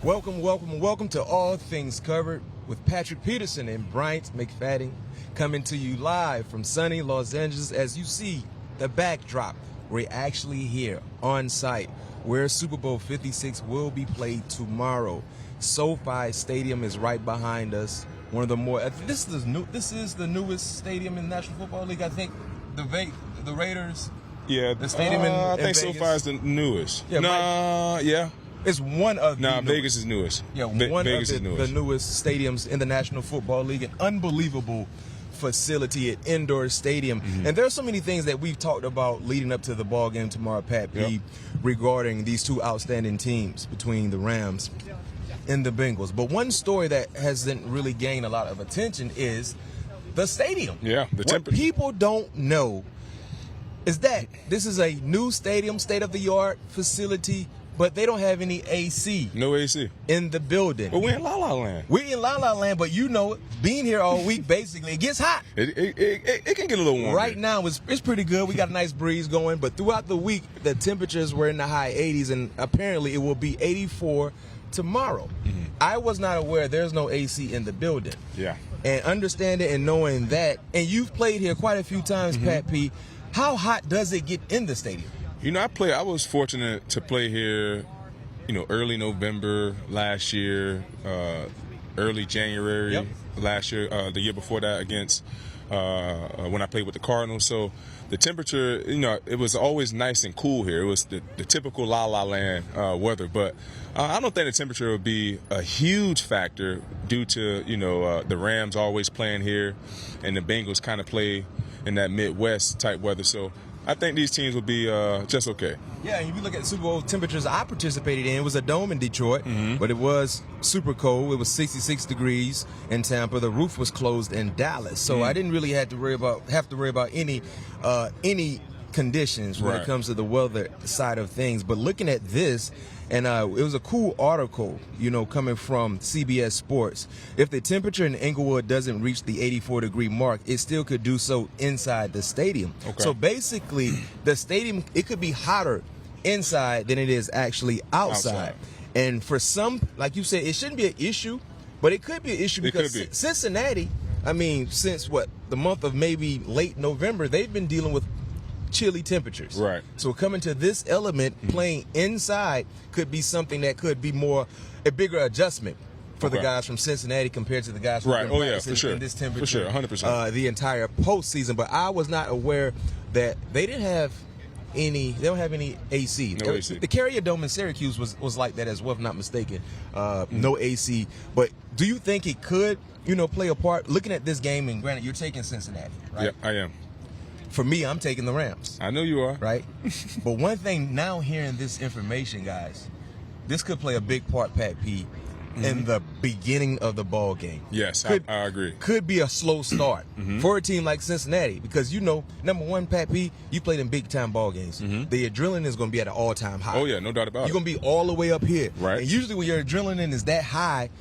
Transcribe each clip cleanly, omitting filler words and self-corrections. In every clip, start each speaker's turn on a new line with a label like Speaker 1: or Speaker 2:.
Speaker 1: Welcome to All Things Covered with Patrick Peterson and Bryant McFadden, coming to you live from sunny Los Angeles. As you see the backdrop, we're actually here on site where Super Bowl 56 will be played tomorrow. SoFi Stadium is right behind us. One of the more this is the newest stadium in the National Football League. I think the Raiders.
Speaker 2: Yeah,
Speaker 1: the stadium
Speaker 2: I
Speaker 1: in
Speaker 2: think
Speaker 1: Vegas.
Speaker 2: SoFi is the newest.
Speaker 1: Yeah,
Speaker 2: Yeah.
Speaker 1: It's one of the
Speaker 2: Vegas is newest.
Speaker 1: Yeah,
Speaker 2: Vegas
Speaker 1: of the newest stadiums in the National Football League. An unbelievable facility, an indoor stadium.
Speaker 2: Mm-hmm.
Speaker 1: And there's so many things that we've talked about leading up to the ball game tomorrow, Pat P, regarding these two outstanding teams between the Rams and the Bengals. But one story that hasn't really gained a lot of attention is the stadium.
Speaker 2: Yeah, the temperature.
Speaker 1: What people don't know is that this is a new stadium, state-of-the-art facility, but they don't have any AC.
Speaker 2: No AC.
Speaker 1: In the building.
Speaker 2: But we're in La La Land.
Speaker 1: We're in La La Land, but you know it. Being here all week, basically, it gets hot.
Speaker 2: It can get a little warm.
Speaker 1: Right now, it's pretty good. We got a nice breeze going, but throughout the week, the temperatures were in the high 80s, and apparently it will be 84 tomorrow. Mm-hmm. I was not aware there's no AC in the building.
Speaker 2: Yeah.
Speaker 1: And understanding and knowing that, and you've played here quite a few times, Pat P, how hot does it get in the stadium?
Speaker 2: You know, I was fortunate to play here, early November last year, early January last year, the year before that against when I played with the Cardinals. So the temperature, it was always nice and cool here. It was the typical La La Land weather. But I don't think the temperature would be a huge factor due to, the Rams always playing here and the Bengals kind of play in that Midwest type weather. So I think these teams will be just okay.
Speaker 1: Yeah, and if you look at the Super Bowl temperatures I participated in, it was a dome in Detroit, but it was super cold. It was 66 degrees in Tampa. The roof was closed in Dallas, so I didn't really have to worry about any conditions when it comes to the weather side of things. But looking at this, and it was a cool article, coming from CBS Sports. If the temperature in Inglewood doesn't reach the 84-degree mark, it still could do so inside the stadium. Okay. So basically, the stadium, it could be hotter inside than it is actually outside. And for some, like you said, it shouldn't be an issue, but it could be an issue because Cincinnati, since the month of maybe late November, they've been dealing with chilly temperatures. Right. So coming to this element, playing inside could be something that could be a bigger adjustment for the guys from Cincinnati compared to the guys from
Speaker 2: for sure.
Speaker 1: In this temperature.
Speaker 2: For sure, 100%.
Speaker 1: The entire postseason. But I was not aware that they don't have any AC.
Speaker 2: No AC.
Speaker 1: The Carrier Dome in Syracuse was like that as well, if not mistaken. No AC. But do you think it could, play a part? Looking at this game, and granted, you're taking Cincinnati, right?
Speaker 2: Yeah, I am.
Speaker 1: For me, I'm taking the Rams.
Speaker 2: I know you are.
Speaker 1: Right? But one thing, now hearing this information, guys, this could play a big part, Pat P, in the beginning of the ball game.
Speaker 2: Yes, I agree.
Speaker 1: Could be a slow start for a team like Cincinnati because, number one, Pat P, you played in big-time ball games. The adrenaline is going to be at an all-time high.
Speaker 2: Oh, yeah, no doubt about it.
Speaker 1: You're going to be all the way up here.
Speaker 2: Right.
Speaker 1: And usually when your adrenaline is that high,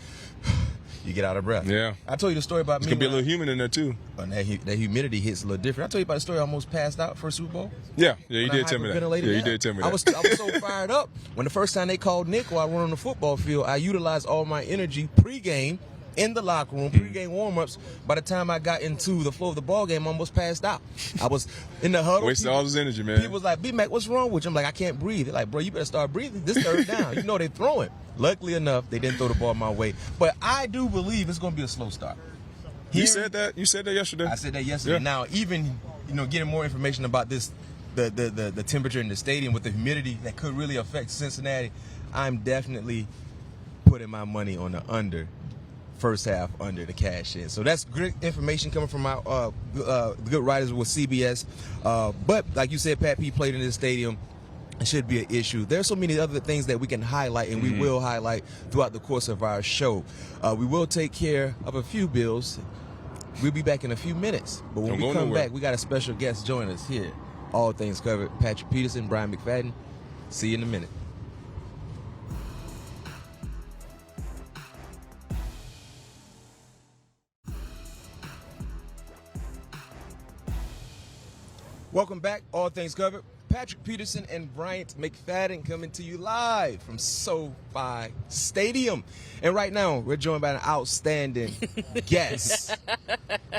Speaker 1: you get out of breath.
Speaker 2: Yeah.
Speaker 1: I told you the story about
Speaker 2: it's
Speaker 1: me.
Speaker 2: It's going to be a little humid in there, too.
Speaker 1: And that humidity hits a little different. I told you about the story I almost passed out for a Super Bowl.
Speaker 2: Yeah, you did tell me that. Yeah, you did tell me that.
Speaker 1: I was so fired up. When the first time they called Nick while I run on the football field, I utilized all my energy pregame in the locker room, pregame warm-ups. By the time I got into the flow of the ball game, I almost passed out. I was in the huddle.
Speaker 2: Wasted all his energy, man.
Speaker 1: People was like, BMac, what's wrong with you? I'm like, I can't breathe. They're like, bro, you better start breathing. This third down. They're throwing. Luckily enough, they didn't throw the ball my way. But I do believe it's going to be a slow start.
Speaker 2: You said that yesterday?
Speaker 1: I said that yesterday. Yeah. Now, even, getting more information about this, the temperature in the stadium with the humidity that could really affect Cincinnati, I'm definitely putting my money on the under. First half under the cash in. So that's great information coming from our good writers with CBS. But like you said, Pat P played in this stadium. It should be an issue. There's so many other things that we can highlight, and we will highlight throughout the course of our show. We will take care of a few bills. We'll be back in a few minutes. But when we come back, we got a special guest joining us here. All Things Covered. Patrick Peterson, Bryant McFadden. See you in a minute. Welcome back, All Things Covered. Patrick Peterson and Bryant McFadden coming to you live from SoFi Stadium. And right now, we're joined by an outstanding guest.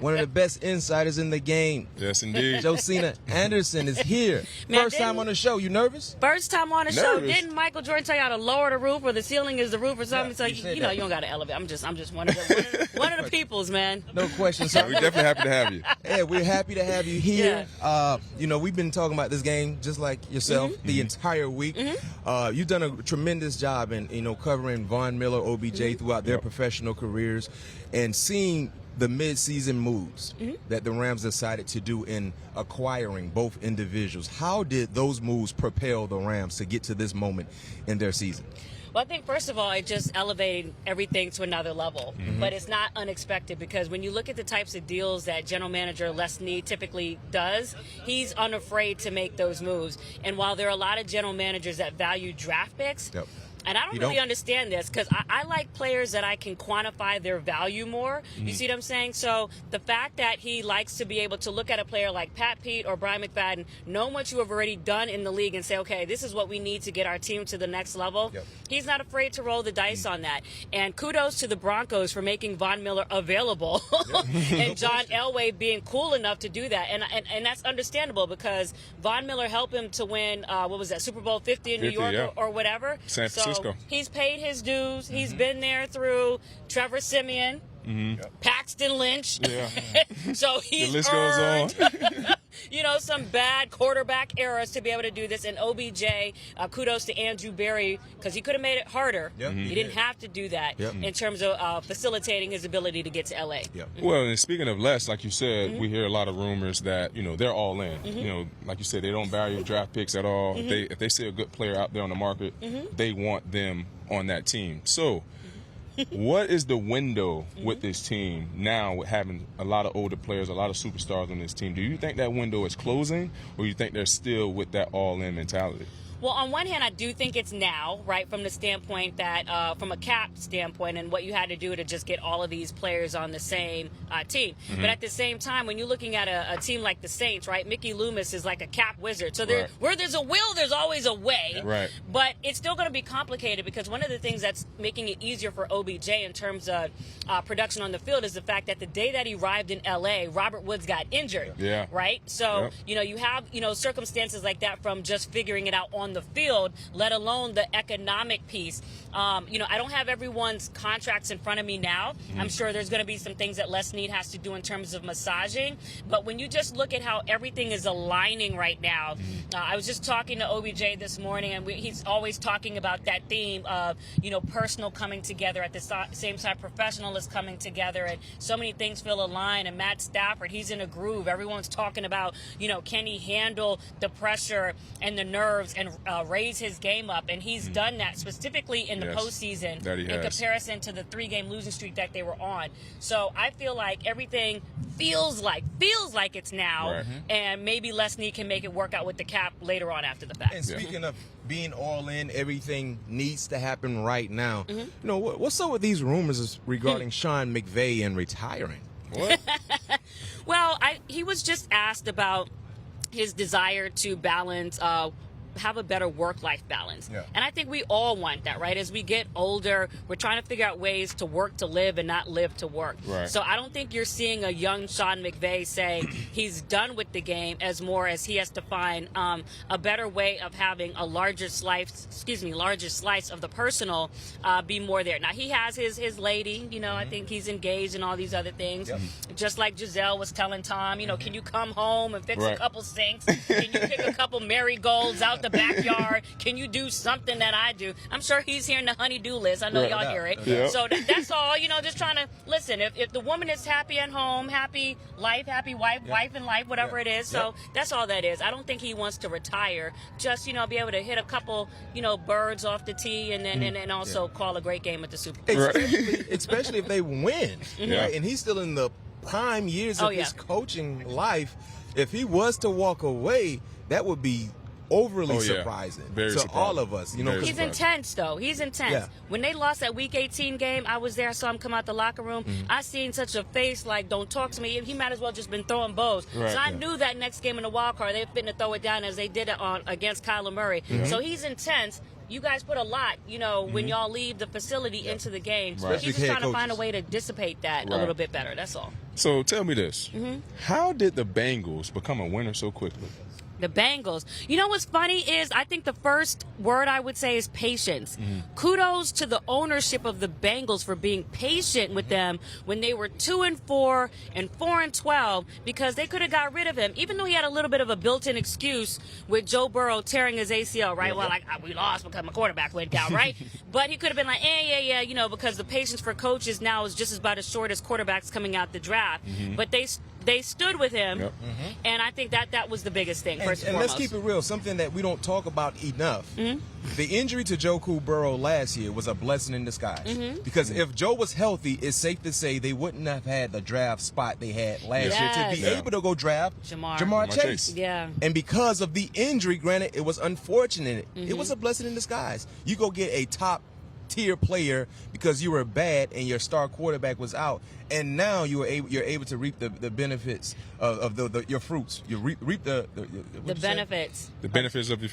Speaker 1: One of the best insiders in the game.
Speaker 2: Yes, indeed.
Speaker 1: Josina Anderson is here.
Speaker 3: Man,
Speaker 1: First time on the show. You nervous?
Speaker 3: First time on the show.
Speaker 2: Nervous?
Speaker 3: Didn't Michael Jordan tell y'all to lower the roof or the ceiling is the roof or something?
Speaker 1: Yeah,
Speaker 3: So you know you don't got to elevate. I'm just one of the peoples, man.
Speaker 1: No question,
Speaker 2: We're
Speaker 1: sir.
Speaker 2: definitely happy to have you.
Speaker 1: Yeah, we're happy to have you here. We've been talking about this game just like yourself the entire week. You've done a tremendous job in covering Von Miller, OBJ throughout their professional careers, and seeing the midseason moves that the Rams decided to do in acquiring both individuals. How did those moves propel the Rams to get to this moment in their season?
Speaker 3: Well, I think, first of all, it just elevated everything to another level. But it's not unexpected because when you look at the types of deals that general manager Les Snead typically does, he's unafraid to make those moves. And while there are a lot of general managers that value draft picks, and I don't really understand this because I like players that I can quantify their value more. You see what I'm saying? So the fact that he likes to be able to look at a player like Pat Pete or Brian McFadden, know what you have already done in the league and say, okay, this is what we need to get our team to the next level. He's not afraid to roll the dice on that. And kudos to the Broncos for making Von Miller available and John Elway being cool enough to do that. And that's understandable because Von Miller helped him to win, Super Bowl 50 in New York or whatever.
Speaker 2: San Francisco.
Speaker 3: So he's paid his dues. He's been there through Trevor Siemian, Paxton Lynch. So he's
Speaker 2: the list
Speaker 3: earned,
Speaker 2: goes on.
Speaker 3: some bad quarterback errors to be able to do this. And OBJ, kudos to Andrew Berry because he could have made it harder. He didn't have to do that in terms of facilitating his ability to get to LA.
Speaker 2: Well, and speaking of Les, like you said, we hear a lot of rumors that they're all in. Like you said, they don't value draft picks at all. If they see a good player out there on the market, they want them on that team. So, what is the window with this team now with having a lot of older players, a lot of superstars on this team? Do you think that window is closing, or you think they're still with that all-in mentality?
Speaker 3: Well, on one hand, I do think it's now, right, from the standpoint that, from a cap standpoint and what you had to do to just get all of these players on the same team. But at the same time, when you're looking at a team like the Saints, right, Mickey Loomis is like a cap wizard. So where there's a will, there's always a way.
Speaker 2: Right.
Speaker 3: But it's still going to be complicated because one of the things that's making it easier for OBJ in terms of production on the field is the fact that the day that he arrived in L.A., Robert Woods got injured. Right? So, you have, circumstances like that from just figuring it out on the field, let alone the economic piece. I don't have everyone's contracts in front of me now. I'm sure there's going to be some things that Les Snead has to do in terms of massaging. But when you just look at how everything is aligning right now, I was just talking to OBJ this morning, and he's always talking about that theme of, personal coming together at the same time professional is coming together, and so many things feel aligned. And Matt Stafford, he's in a groove. Everyone's talking about, can he handle the pressure and the nerves and raise his game up, and he's done that specifically in the postseason in comparison to the 3-game losing streak that they were on. So I feel like everything feels like it's now, and maybe Les Snead can make it work out with the cap later on after the fact.
Speaker 1: And speaking of being all in, everything needs to happen right now. What's up with these rumors regarding Sean McVay and retiring?
Speaker 2: What?
Speaker 3: Well, he was just asked about his desire to balance have a better work-life balance. And I think we all want that, right? As we get older, we're trying to figure out ways to work to live and not live to work. So I don't think you're seeing a young Sean McVay say he's done with the game as more as he has to find a better way of having a larger slice of the personal be more there. Now, he has his lady, I think he's engaged in all these other things. Just like Giselle was telling Tom, can you come home and fix a couple sinks? Can you pick a couple marigolds out the backyard? Can you do something that I do? I'm sure he's hearing the honey-do list. I know y'all hear it. So that's all, just trying to listen. If the woman is happy at home, happy life, happy wife in life, whatever it is. So that's all that is. I don't think he wants to retire. Just, be able to hit a couple, birds off the tee and then and also call a great game at the Super Bowl.
Speaker 1: Especially if they win. Right? And he's still in the prime years of his coaching life. If he was to walk away, that would be overly surprising
Speaker 2: Very
Speaker 1: to
Speaker 2: surprising.
Speaker 1: all of us. You know,
Speaker 2: Very
Speaker 3: he's intense, though. He's intense.
Speaker 1: Yeah.
Speaker 3: When they lost that Week 18 game, I was there, saw him come out the locker room. I seen such a face like, don't talk to me. He might as well just been throwing bows.
Speaker 2: Right.
Speaker 3: So I knew that next game in the wild card, they were fitting to throw it down as they did it against Kyler Murray. So he's intense. You guys put a lot, when y'all leave the facility into the game.
Speaker 2: Right.
Speaker 3: He's just trying to find a way to dissipate that a little bit better. That's all.
Speaker 2: So tell me this. How did the Bengals become a winner so quickly?
Speaker 3: The Bengals. You know what's funny is I think the first word I would say is patience. Kudos to the ownership of the Bengals for being patient with them when they were 2-4 and 4-12, because they could have got rid of him, even though he had a little bit of a built-in excuse with Joe Burrow tearing his ACL, right? Well, we lost because my quarterback went down, right? But he could have been like, yeah, because the patience for coaches now is just about as short as quarterbacks coming out the draft. But they stood with him, and I think that was the biggest thing.
Speaker 1: And let's keep it real, something that we don't talk about enough. The injury to Joe Burrow last year was a blessing in disguise. Because if Joe was healthy, it's safe to say they wouldn't have had the draft spot they had last year to be able to go draft Jamar Chase.
Speaker 3: Yeah.
Speaker 1: And because of the injury, granted, it was unfortunate. It was a blessing in disguise. You go get a top tier player because you were bad and your star quarterback was out, and now you're able to reap the benefits of your fruits. You reap the
Speaker 3: benefits.
Speaker 2: The benefits of your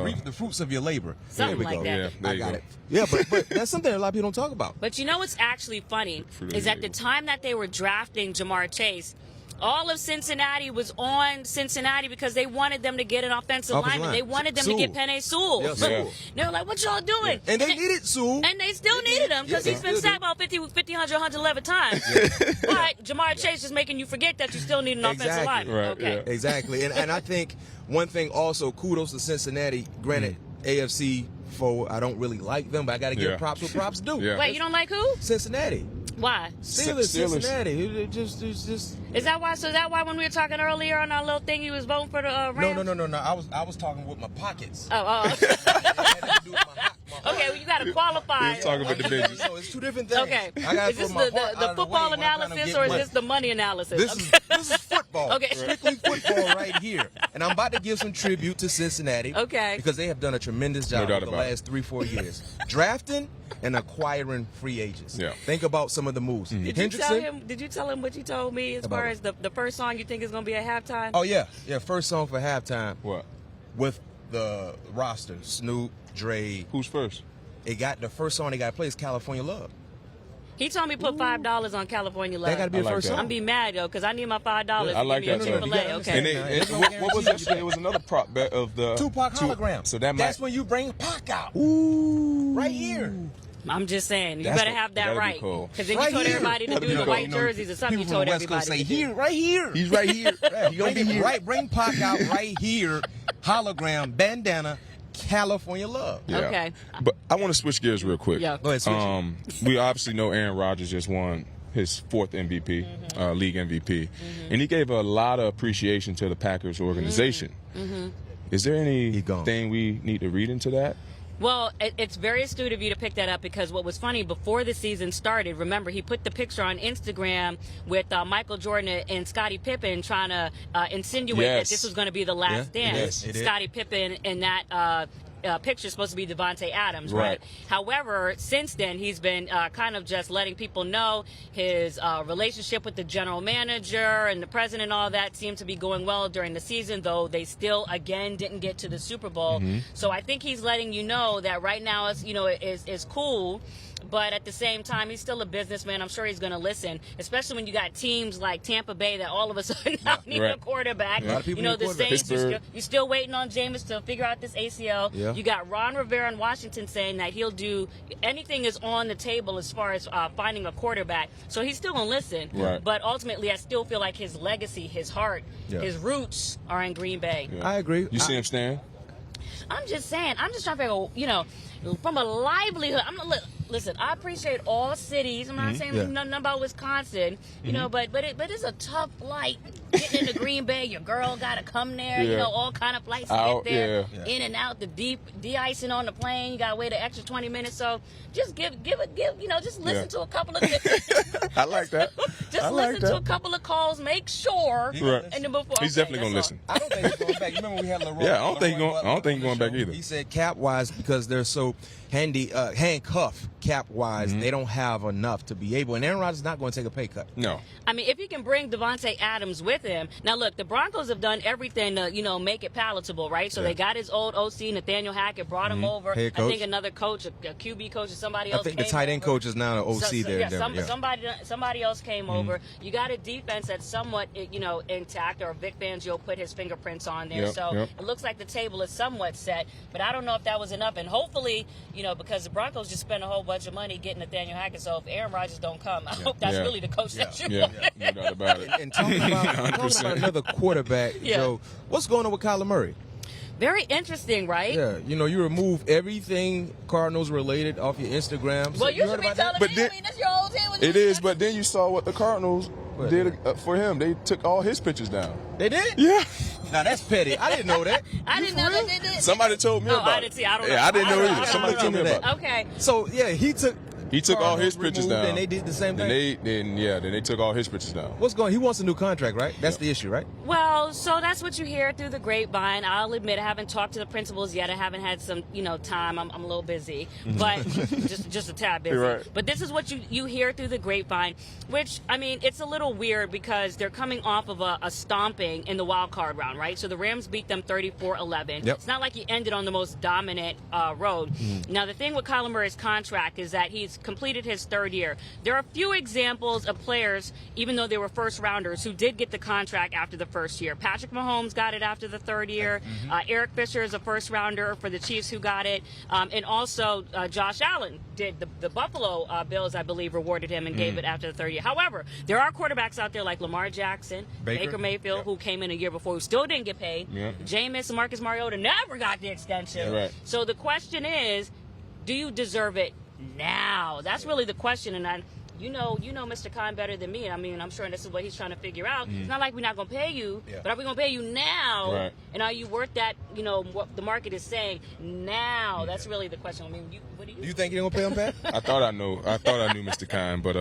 Speaker 1: reap the fruits of your labor.
Speaker 3: Something
Speaker 1: there we
Speaker 3: like
Speaker 1: go.
Speaker 3: that.
Speaker 2: Yeah,
Speaker 1: I got it. Yeah, but that's something a lot of people don't talk about.
Speaker 3: But you know what's actually funny is at the time that they were drafting Jamar Chase, all of Cincinnati was on Cincinnati because they wanted them to get an offensive lineman. They wanted them to get Penei Sewell.
Speaker 1: Yeah, Sewell.
Speaker 3: They were like, what y'all doing?
Speaker 1: Yeah. And they needed Sewell.
Speaker 3: And they still needed him because he's been sacked about 50, 111 times. But Jamar Chase is making you forget that you still need an offensive lineman.
Speaker 2: Right,
Speaker 3: okay.
Speaker 1: Exactly. And I think one thing also, kudos to Cincinnati. Granted, AFC foe, I don't really like them, but I got to give props where props due.
Speaker 3: Wait, you don't like who?
Speaker 1: Cincinnati.
Speaker 3: Why?
Speaker 1: Steelers. Cincinnati. It just.
Speaker 3: Is that why? So is that why when we were talking earlier on our little thing, you was voting for the Rams?
Speaker 1: No. I was talking with my pockets.
Speaker 3: Oh.
Speaker 1: It had to do with my
Speaker 3: Okay, well, you got to qualify.
Speaker 2: He's talking about the business.
Speaker 1: No, it's two different things.
Speaker 3: Okay.
Speaker 1: I gotta
Speaker 3: Is this
Speaker 1: throw my
Speaker 3: the
Speaker 1: heart out of the
Speaker 3: football
Speaker 1: way when I'm trying to
Speaker 3: analysis
Speaker 1: get
Speaker 3: or is
Speaker 1: money.
Speaker 3: this the money analysis?
Speaker 1: This is football.
Speaker 3: Okay.
Speaker 1: Strictly football right here. And I'm about to give some tribute to Cincinnati.
Speaker 3: Okay.
Speaker 1: Because they have done a tremendous job
Speaker 2: doubt
Speaker 1: over the
Speaker 2: about
Speaker 1: last 3-4 years. Drafting and acquiring free agents.
Speaker 2: Yeah.
Speaker 1: Think about some of the moves.
Speaker 3: Did you tell him what you told me as far as the first song you think is going to be at halftime?
Speaker 1: Oh, yeah. Yeah, first song for halftime.
Speaker 2: What?
Speaker 1: With the roster, Snoop, Dre.
Speaker 2: Who's first?
Speaker 1: The first song they got to play is California Love.
Speaker 3: He told me put $5 on California Love.
Speaker 1: That got to be the first
Speaker 2: that.
Speaker 1: song.
Speaker 3: I'm be mad though because I need my $5.
Speaker 2: I like that song.
Speaker 3: Okay.
Speaker 2: And what was yesterday? It was another prop bet of the
Speaker 1: Tupac hologram.
Speaker 2: So that's
Speaker 1: when you bring Pac out. Ooh. Right here.
Speaker 3: I'm just saying, you better have that right.
Speaker 2: Cool.
Speaker 3: Because then you told everybody to do the white jerseys or something. You told everybody
Speaker 1: say
Speaker 3: to do.
Speaker 1: here, right here.
Speaker 2: He's right here. He's gonna be here.
Speaker 1: Right, bring Pac out right here. Hologram, bandana, California Love.
Speaker 2: Yeah.
Speaker 3: Okay.
Speaker 2: But I want to switch gears real quick.
Speaker 3: Yeah.
Speaker 1: Go ahead, switch
Speaker 2: we obviously know Aaron Rodgers just won his 4th MVP, league MVP, and he gave a lot of appreciation to the Packers organization. Is there anything we need to read into that?
Speaker 3: Well, it's very astute of you to pick that up because what was funny, before the season started, remember, he put the picture on Instagram with Michael Jordan and Scottie Pippen trying to insinuate that this was going to be the last dance. Scottie Pippen in that picture is supposed to be Devontae Adams, right? However, since then, he's been kind of just letting people know his relationship with the general manager and the president and all that seemed to be going well during the season, though they still, again, didn't get to the Super Bowl. So I think he's letting you know that right now is cool. But at the same time, he's still a businessman. I'm sure he's going to listen, especially when you got teams like Tampa Bay that all of a sudden now need a quarterback.
Speaker 1: A lot of people need a
Speaker 3: the
Speaker 1: quarterback.
Speaker 3: Saints, you're still waiting on Jameis to figure out this ACL.
Speaker 1: Yeah.
Speaker 3: You got Ron Rivera in Washington saying that he'll do anything is on the table as far as finding a quarterback. So he's still going to listen.
Speaker 2: Right.
Speaker 3: But ultimately, I still feel like his legacy, his heart, his roots are in Green Bay.
Speaker 1: I agree.
Speaker 2: You see him stand?
Speaker 3: I'm just saying. I'm just trying to figure, you know, from a livelihood. Listen, I appreciate all cities. I'm not saying nothing about Wisconsin, you know, but it's a tough flight getting into Green Bay. Your girl got to come there. You know, all kind of flights to get there, in and out. The de-icing on the plane. You got to wait an extra 20 minutes. So just give. You know, just listen to a couple of.
Speaker 2: I like that.
Speaker 3: Just listen to a couple of calls. Make sure.
Speaker 2: Right.
Speaker 3: And then before
Speaker 2: he's definitely gonna listen.
Speaker 1: I don't think he's going back. You remember we had Leroy?
Speaker 2: Yeah, I don't think he's going back either.
Speaker 1: He said cap wise because they're so handcuffed cap wise, they don't have enough to be able. And Aaron Rodgers is not going to take a pay cut.
Speaker 2: No.
Speaker 3: I mean, if he can bring Devontae Adams with him. Now, look, the Broncos have done everything to, you know, make it palatable, right? So they got his old OC, Nathaniel Hackett, brought him over.
Speaker 1: Head coach.
Speaker 3: I think another coach, a QB coach, or somebody else.
Speaker 1: I think the tight end coach is now an OC there.
Speaker 3: Somebody else came over. You got a defense that's somewhat, you know, intact, or Vic Fangio put his fingerprints on there. It looks like the table is somewhat set. But I don't know if that was enough. And hopefully, you know, because the Broncos just spent a whole bunch of money getting Nathaniel Hackett. So if Aaron Rodgers don't come, I hope that's really the coach that you want.
Speaker 2: No doubt about it.
Speaker 1: And talking about another quarterback, Joe, what's going on with Kyler Murray?
Speaker 3: Very interesting, right?
Speaker 1: Yeah, you know, you remove everything Cardinals related off your Instagram.
Speaker 3: Well, you should be telling me. I mean, that's your whole team.
Speaker 2: It is, but then you saw what the Cardinals did for him. They took all his pictures down.
Speaker 1: They did?
Speaker 2: Yeah.
Speaker 1: Now that's petty. I didn't know that.
Speaker 3: I didn't know that they did.
Speaker 2: Somebody told me about
Speaker 3: I didn't see. I don't know.
Speaker 2: Yeah, I didn't know either. Somebody told me about it.
Speaker 3: Okay.
Speaker 1: So yeah, he took
Speaker 2: all his pictures down.
Speaker 1: And they did the same thing.
Speaker 2: Then they took all his pictures down.
Speaker 1: What's going? He wants a new contract, right? That's the issue, right?
Speaker 3: Well, so that's what you hear through the grapevine. I'll admit I haven't talked to the principals yet. I haven't had some, you know, time. I'm a little busy, but just a tad busy.
Speaker 2: Right.
Speaker 3: But this is what you hear through the grapevine, which, I mean, it's a little weird because they're coming off of a stomping in the wild card round, right? So the Rams beat them 34-11.
Speaker 1: Yep.
Speaker 3: It's not like he ended on the most dominant road. Now, the thing with Kyler Murray's contract is that he's completed his third year. There are a few examples of players, even though they were first rounders, who did get the contract after the first year. Patrick Mahomes got it after the third year. Eric Fisher is a first rounder for the Chiefs who got it. And also Josh Allen did. The Buffalo Bills, I believe, rewarded him and gave it after the third year. However, there are quarterbacks out there like Lamar Jackson, Baker Mayfield, who came in a year before, who still didn't get paid. Jameis and Marcus Mariota never got the extension.
Speaker 2: Right.
Speaker 3: So the question is, do you deserve it now? That's really the question. And you know Mr. Khan better than me. I mean, I'm sure this is what he's trying to figure out. It's not like we're not going to pay you, but are we going to pay you now?
Speaker 2: Right.
Speaker 3: And are you worth that, you know, what the market is saying now? That's really the question. I mean, what do
Speaker 1: you think you're going to pay him back?
Speaker 2: I thought I knew Mr. Khan, but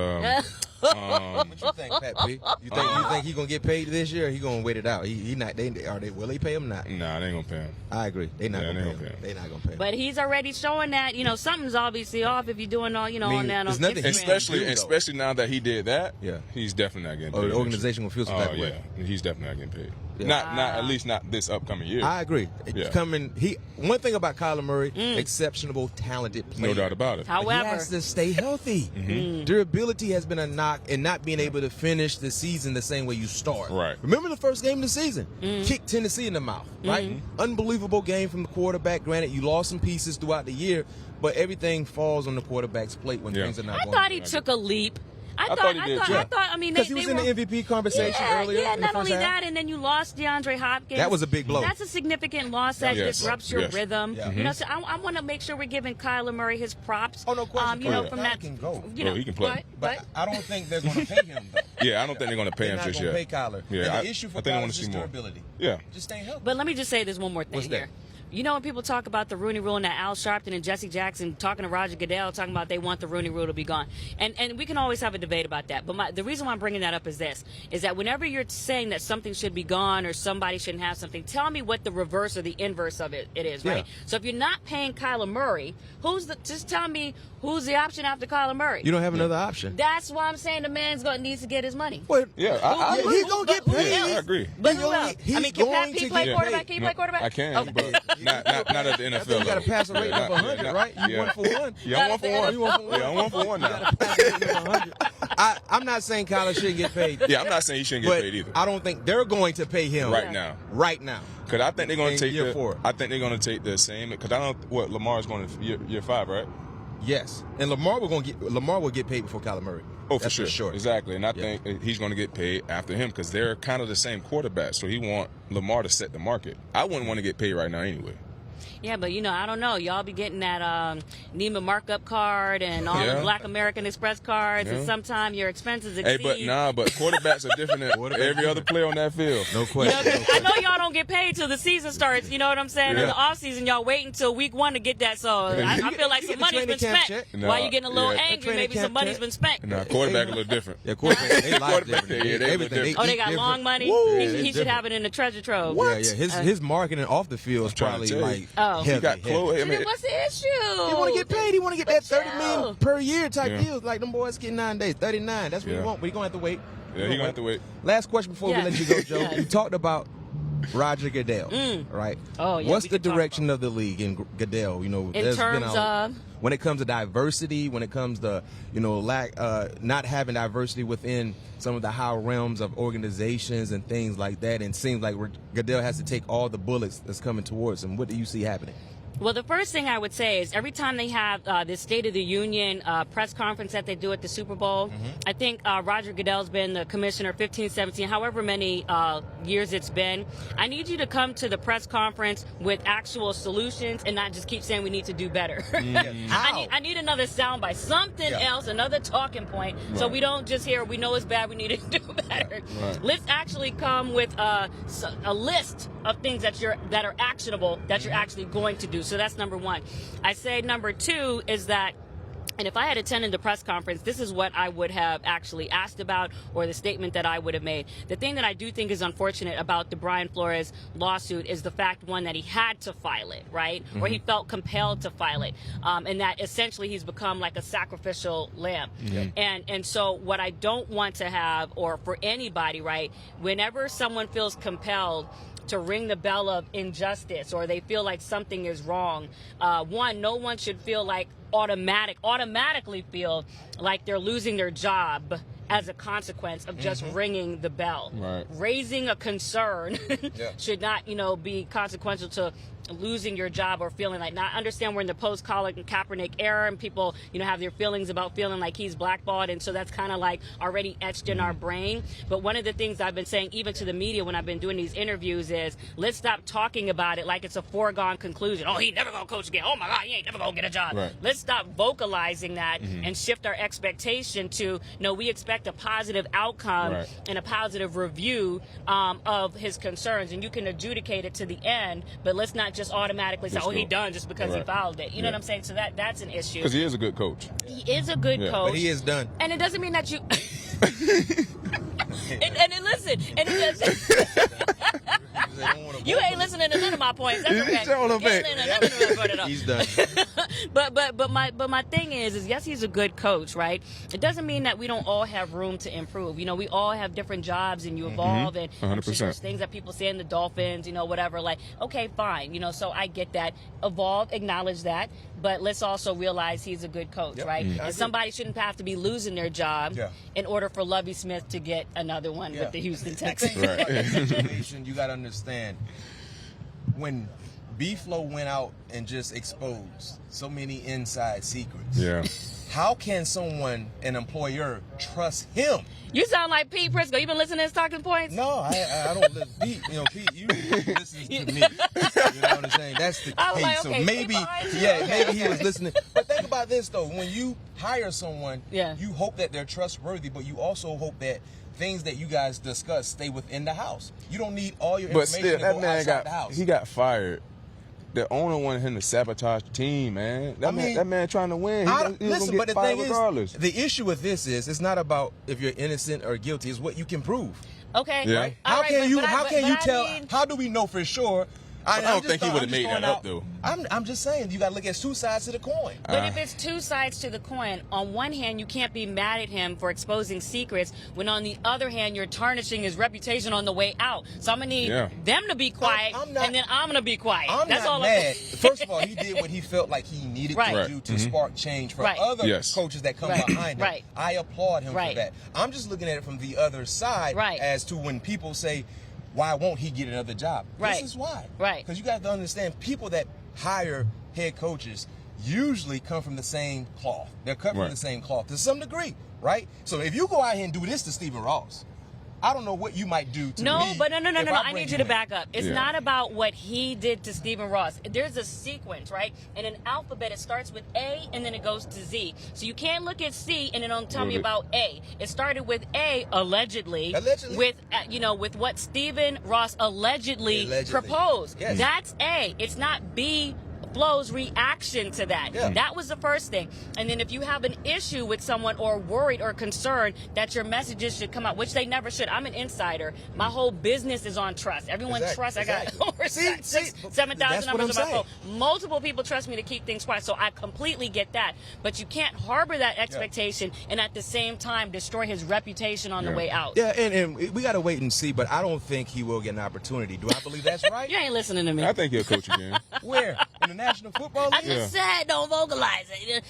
Speaker 1: what you think, Pat P? You think he's gonna get paid this year? Or he gonna wait it out? He not. Will they pay him? Not.
Speaker 2: Nah, they ain't gonna pay him.
Speaker 1: I agree. They not gonna pay him. They not gonna pay him.
Speaker 3: But he's already showing that, you know, something's obviously off if you're doing all, you know, on that on Instagram.
Speaker 2: Especially now that he did that. Yeah, he's definitely not getting paid.
Speaker 1: The organization will feel some type of way.
Speaker 2: He's definitely not getting paid. Not at least not this upcoming year.
Speaker 1: I agree. One thing about Kyler Murray, exceptional, talented player.
Speaker 2: No doubt about it.
Speaker 3: However,
Speaker 1: he has to stay healthy. Durability has been a knock, and not being able to finish the season the same way you start.
Speaker 2: Right.
Speaker 1: Remember the first game of the season? Kicked Tennessee in the mouth. Right. Unbelievable game from the quarterback. Granted, you lost some pieces throughout the year, but everything falls on the quarterback's plate when things are not going.
Speaker 3: I thought he took a leap. I mean,
Speaker 1: because he was in the MVP conversation earlier.
Speaker 3: Yeah, not only that, and then you lost DeAndre Hopkins.
Speaker 1: That was a big blow.
Speaker 3: That's a significant loss that disrupts your rhythm. You know, so I want to make sure we're giving Kyler Murray his props.
Speaker 1: Oh, no question.
Speaker 3: You know, from that,
Speaker 1: can go.
Speaker 3: You know,
Speaker 2: he can play.
Speaker 1: But I don't think they're going to pay him, though.
Speaker 2: Yeah, I don't think they're going to pay him just yet.
Speaker 1: They're not going to pay Kyler.
Speaker 2: Yeah,
Speaker 1: the issue for Kyler is just durability.
Speaker 2: Yeah.
Speaker 1: Just staying healthy.
Speaker 3: But let me just say there's one more thing here. You know, when people talk about the Rooney Rule and that Al Sharpton and Jesse Jackson talking to Roger Goodell, talking about they want the Rooney Rule to be gone. And we can always have a debate about that. But the reason why I'm bringing that up is this, is that whenever you're saying that something should be gone or somebody shouldn't have something, tell me what the reverse or the inverse of it is, right? So if you're not paying Kyler Murray, just tell me who's the option after Kyler Murray.
Speaker 1: You don't have another option.
Speaker 3: That's why I'm saying the man's needs to get his money.
Speaker 1: Well,
Speaker 2: he's
Speaker 1: going to get paid.
Speaker 2: I agree.
Speaker 3: But who else? I mean, can he play quarterback? Can he play quarterback?
Speaker 2: I can, but not at the NFL.
Speaker 1: You got to pass a rate of 100, right? You 1 for 1.
Speaker 2: Yeah, I'm 1 for 1. Yeah, I'm 1 for 1 now.
Speaker 1: I'm not saying Kyler shouldn't get paid.
Speaker 2: Yeah, I'm not saying he shouldn't get paid either.
Speaker 1: I don't think they're going to pay him
Speaker 2: right now. Because I think they're going to take I think they're going to take the same. Because I don't. Lamar's going to year 5, right?
Speaker 1: Yes, and Lamar will get paid before Kyler Murray.
Speaker 2: Oh, for sure. Exactly. And I think he's going to get paid after him because they're kind of the same quarterback. So he want Lamar to set the market. I wouldn't want to get paid right now anyway.
Speaker 3: Yeah, but I don't know. Y'all be getting that Neiman markup card and all the Black American Express cards, and sometimes your expenses exceed.
Speaker 2: Hey, but quarterbacks are different than every other player on that field.
Speaker 1: No question.
Speaker 3: I know y'all don't get paid till the season starts. You know what I'm saying? In the off season, y'all wait until week 1 to get that. So I feel like some money's been spent. While you're getting a little angry, maybe some money's been spent.
Speaker 2: Nah, quarterback a little different.
Speaker 1: Yeah, quarterback. They life different.
Speaker 2: Everything.
Speaker 3: They got long money. He should have it in the treasure trove.
Speaker 1: What? Yeah. His marketing off the field is probably like heavy.
Speaker 2: He got clothes.
Speaker 3: What's the issue?
Speaker 1: He want to get paid. He want to get that $30 million per year type deals. Like them boys getting 9 days, 39. That's what he want. But he gonna have to wait.
Speaker 2: Yeah, he gonna have to wait.
Speaker 1: Last question before we let you go, Joe. You talked about Roger Goodell, right?
Speaker 3: Oh, yeah.
Speaker 1: What's the direction of the league in Goodell?
Speaker 3: In terms of
Speaker 1: when it comes to diversity, when it comes to not having diversity within some of the high realms of organizations and things like that, and it seems like Goodell has to take all the bullets that's coming towards him. What do you see happening?
Speaker 3: Well, the first thing I would say is every time they have this State of the Union press conference that they do at the Super Bowl, I think Roger Goodell's been the commissioner 15, 17, however many years it's been. I need you to come to the press conference with actual solutions and not just keep saying we need to do better. I need another soundbite, something else, another talking point, so we don't just hear we know it's bad, we need to do better. Let's actually come with a list of things that are actionable that you're actually going to do. So that's number 1. I say number 2 is that, and if I had attended the press conference, this is what I would have actually asked about, or the statement that I would have made. The thing that I do think is unfortunate about the Brian Flores lawsuit is the fact, one, that he had to file it, right? Or he felt compelled to file it. And that essentially he's become like a sacrificial lamb. And so what I don't want to have, or for anybody, right, whenever someone feels compelled to ring the bell of injustice, or they feel like something is wrong, one, no one should feel like automatically feel like they're losing their job as a consequence of just ringing the bell. Raising a concern should not, be consequential to losing your job or feeling like, now I understand we're in the post-Colin Kaepernick era, and people, have their feelings about feeling like he's blackballed, and so that's kind of like already etched in our brain. But one of the things I've been saying, even to the media when I've been doing these interviews, is let's stop talking about it like it's a foregone conclusion. Oh, he never gonna coach again. Oh my God, he ain't never gonna get a job. Let's stop vocalizing that and shift our expectation to, no, we expect a positive outcome and a positive review of his concerns, and you can adjudicate it to the end, but let's not just automatically say, he done just because he filed it. You know what I'm saying? So that's an issue.
Speaker 2: Because he is a good coach.
Speaker 3: He is a good coach.
Speaker 1: But he is done.
Speaker 3: And it doesn't mean that you... and listen, and it doesn't... You ain't listening to none of my points. That's okay.
Speaker 1: He's done.
Speaker 3: But my thing is yes, he's a good coach, right? It doesn't mean that we don't all have room to improve. We all have different jobs, and you evolve, and
Speaker 2: 100%.
Speaker 3: There's things that people say in the Dolphins, whatever. Like, okay, fine, so I get that. Evolve, acknowledge that, but let's also realize he's a good coach, right? And somebody shouldn't have to be losing their job in order for Lovie Smith to get another one with the Houston Texans.
Speaker 1: You got to understand, when B-Flow went out and just exposed so many inside secrets, how can an employer, trust him?
Speaker 3: You sound like Pete Prisco. You been listening to his talking points?
Speaker 1: No, I don't listen. Pete, Pete, you listen to me. You know what I'm saying? That's the case.
Speaker 3: Like,
Speaker 1: so maybe he was listening. But think about this, though. When you hire someone, you hope that they're trustworthy, but you also hope that things that you guys discuss stay within the house. You don't need all your information to go outside the house.
Speaker 2: He got fired. The owner wanted him to sabotage the team, man. That man trying to win.
Speaker 1: Listen, but the thing
Speaker 2: regardless.
Speaker 1: is, the issue with this is, it's not about if you're innocent or guilty. It's what you can prove.
Speaker 3: Okay.
Speaker 2: Yeah.
Speaker 1: Right? How do we know for sure?
Speaker 2: I don't think he would have made that up, though.
Speaker 1: I'm just saying, you got to look at two sides to the coin.
Speaker 3: But if it's two sides to the coin, on one hand, you can't be mad at him for exposing secrets, when on the other hand, you're tarnishing his reputation on the way out. So I'm going to need them to be quiet, and then I'm going to be quiet.
Speaker 1: That's all mad. First of all, he did what he felt like he needed to do to spark change for other coaches that come behind him. I applaud him for that. I'm just looking at it from the other side as to when people say, why won't he get another job? This is why. Because you got to understand, people that hire head coaches usually come from the same cloth. They're cut from the same cloth to some degree, right? So if you go out here and do this to Stephen Ross, I don't know what you might do to me.
Speaker 3: No, but no. I
Speaker 1: bring
Speaker 3: need you to
Speaker 1: in.
Speaker 3: back up. It's not about what he did to Stephen Ross. There's a sequence, right? In an alphabet, it starts with A and then it goes to Z. So you can't look at C and then don't tell me about A. It started with A, allegedly. With with what Stephen Ross allegedly proposed.
Speaker 1: Yes.
Speaker 3: That's A. It's not B. Flo's reaction to that.
Speaker 1: Yeah.
Speaker 3: That was the first thing. And then if you have an issue with someone or worried or concerned that your messages should come out, which they never should. I'm an insider. My whole business is on trust. Everyone trusts. I got over 7,000 numbers on my phone. Multiple people trust me to keep things quiet. So I completely get that. But you can't harbor that expectation and at the same time destroy his reputation on the way out.
Speaker 1: Yeah, and we got to wait and see, but I don't think he will get an opportunity. Do I believe that's right?
Speaker 3: You ain't listening to me.
Speaker 2: I think he'll coach again.
Speaker 1: Where? In the National Football League?
Speaker 3: I just said don't vocalize it.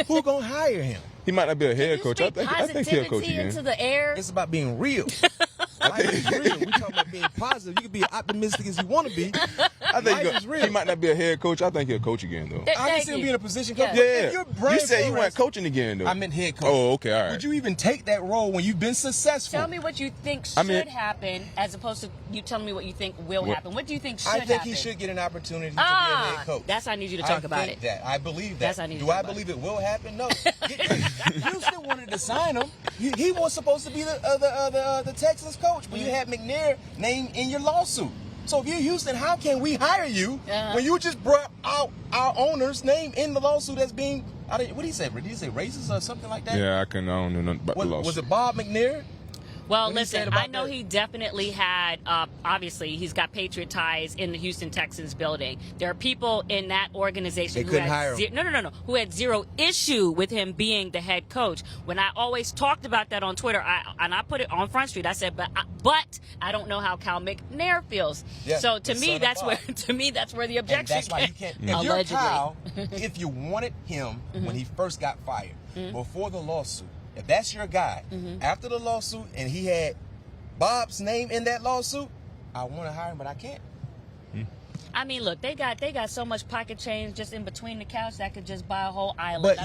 Speaker 1: Who gonna hire him?
Speaker 2: He might not be a head coach. I think he'll coach again.
Speaker 3: Into the air.
Speaker 1: It's about being real. Life is real. We talking about being positive. You can be as optimistic as you want to be.
Speaker 2: I think he might not be a head coach. I think he'll coach again, though.
Speaker 1: I can see him being a position coach.
Speaker 2: Yeah.
Speaker 1: You
Speaker 2: said you weren't coaching again, though.
Speaker 1: I meant head coach.
Speaker 2: Oh, okay, all right.
Speaker 1: Would you even take that role when you've been successful?
Speaker 3: Tell me what you think should happen as opposed to you telling me what you think will happen. What do you think should happen?
Speaker 1: I think he should get an opportunity to be a head coach.
Speaker 3: That's how I need you to talk about it.
Speaker 1: I believe that. Do I believe it will happen? No. Houston wanted to sign him. He was supposed to be the Texans coach, but you had McNair named in your lawsuit. So if you're Houston, how can we hire you when you just brought out our owner's name in the lawsuit as being, what did he say? Did he say racist or something like that?
Speaker 2: Yeah, I don't know nothing about the lawsuit.
Speaker 1: Was it Bob McNair?
Speaker 3: Well, listen, I know he definitely had, obviously, he's got Patriot ties in the Houston Texans building. There are people in that organization who had zero issue with him being the head coach. When I always talked about that on Twitter, I put it on Front Street, I said, but I don't know how Cal McNair feels. Yeah, so to me, that's where the objection
Speaker 1: that's why you can't. If you're Kyle, if you wanted him when he first got fired, before the lawsuit, if that's your guy, after the lawsuit, and he had Bob's name in that lawsuit, I want to hire him, but I can't.
Speaker 3: I mean, look, they got so much pocket change just in between the couch that could just buy a whole island.
Speaker 1: But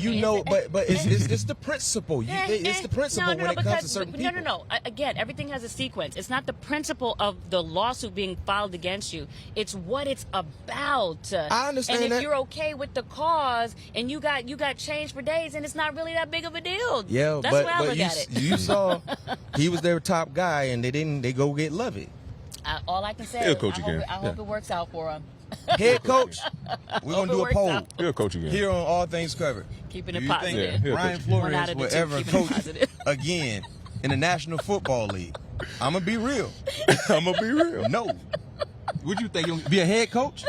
Speaker 1: it's the principle. It's the principle when it comes to certain people.
Speaker 3: No. Again, everything has a sequence. It's not the principle of the lawsuit being filed against you. It's what it's about.
Speaker 1: I understand
Speaker 3: and
Speaker 1: that.
Speaker 3: if you're okay with the cause and you got change for days, and it's not really that big of a deal.
Speaker 1: Yeah,
Speaker 3: that's the way I look at it.
Speaker 1: You saw he was their top guy, and they go get Lovey.
Speaker 3: All I can say
Speaker 2: is
Speaker 3: I hope it works out for him.
Speaker 1: Head coach, we're going to do a poll.
Speaker 2: He'll coach again.
Speaker 1: Here on All Things Covered.
Speaker 3: Keeping it positive.
Speaker 1: Brian Flores will ever coach again in the National Football League? I'm going to be real. No. Would you think you'll be a head coach?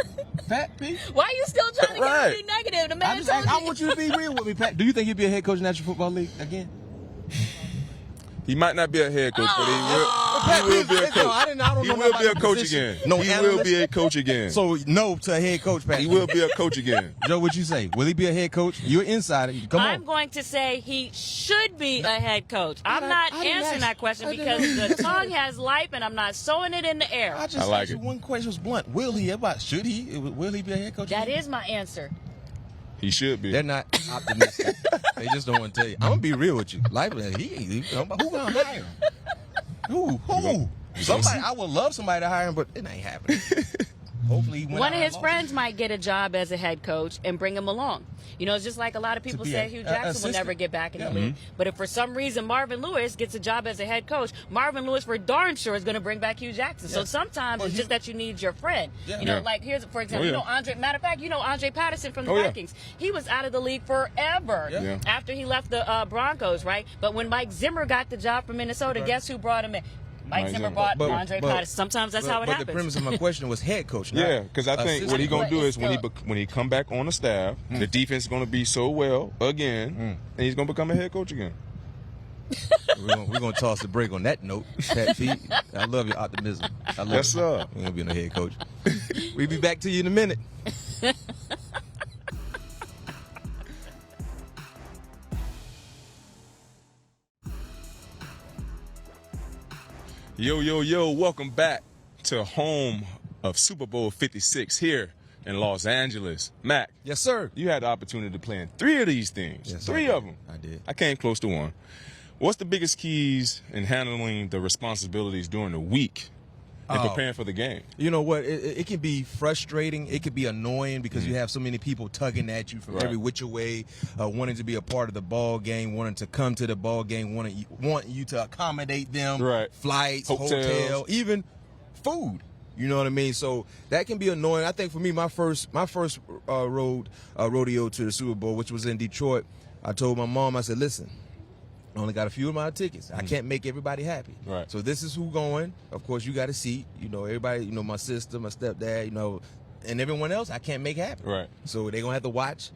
Speaker 1: Pat P?
Speaker 3: Why are you still trying to get me negative? The man
Speaker 1: I want you to be real with me, Pat. Do you think you'll be a head coach in the National Football League again?
Speaker 2: He might not be a head coach, but he will be a coach. He will be a coach again.
Speaker 1: No,
Speaker 2: he will be a coach again.
Speaker 1: So no to a head coach, Pat.
Speaker 2: He will be a coach again.
Speaker 1: Joe, what you say? Will he be a head coach? You're an insider. Come on.
Speaker 3: I'm going to say he should be a head coach. I'm not answering that question because the tongue has life and I'm not sowing it in the air.
Speaker 1: I just asked you one question. Was blunt. Will he? Should he? Will he be a head coach?
Speaker 3: That is my answer.
Speaker 2: He should be.
Speaker 1: They're not optimistic. They just don't want to tell you. I'm gonna be real with you. Who gonna hire him? Who? Somebody. I would love somebody to hire him, but it ain't happening. Hopefully,
Speaker 3: one of his friends might get a job as a head coach and bring him along. It's just like a lot of people say Hugh Jackson will never get back in the league. But if for some reason Marvin Lewis gets a job as a head coach, Marvin Lewis for darn sure is going to bring back Hugh Jackson. So sometimes it's just that you need your friend. Like here's, for example, matter of fact, Andre Patterson from the Vikings. He was out of the league forever after he left the Broncos, right? But when Mike Zimmer got the job from Minnesota, guess who brought him in? Mike Zimmer brought Andre Patterson. Sometimes that's how it happens.
Speaker 1: But the premise of my question was head coach.
Speaker 2: Yeah, because I think what he's going to do is when he come back on the staff, the defense is going to be so well again, and he's going to become a head coach again.
Speaker 1: We're going to toss the break on that note, Pat P. I love your optimism.
Speaker 2: Yes, sir.
Speaker 1: We're going to be no head coach. We'll be back to you in a minute.
Speaker 2: Yo, welcome back to home of Super Bowl 56 here in Los Angeles. Mac.
Speaker 1: Yes, sir.
Speaker 2: You had the opportunity to play in 3 of these things.
Speaker 1: Yes,
Speaker 2: three of them.
Speaker 1: I did.
Speaker 2: I came close to one. What's the biggest keys in handling the responsibilities during the week and preparing for the game?
Speaker 1: You know what? It can be frustrating. It could be annoying because you have so many people tugging at you from every which way, wanting to be a part of the ball game, wanting to come to the ball game, want you to accommodate them.
Speaker 2: Right.
Speaker 1: Flights, hotel, even food. You know what I mean? So that can be annoying. I think for me, my first rodeo to the Super Bowl, which was in Detroit, I told my mom, I said, listen, I only got a few of my tickets. I can't make everybody happy.
Speaker 2: Right.
Speaker 1: So this is who going. Of course, you got a seat. You know, everybody, you know, my sister, my stepdad, you know, and everyone else I can't make happy.
Speaker 2: Right.
Speaker 1: So they're going to have to watch,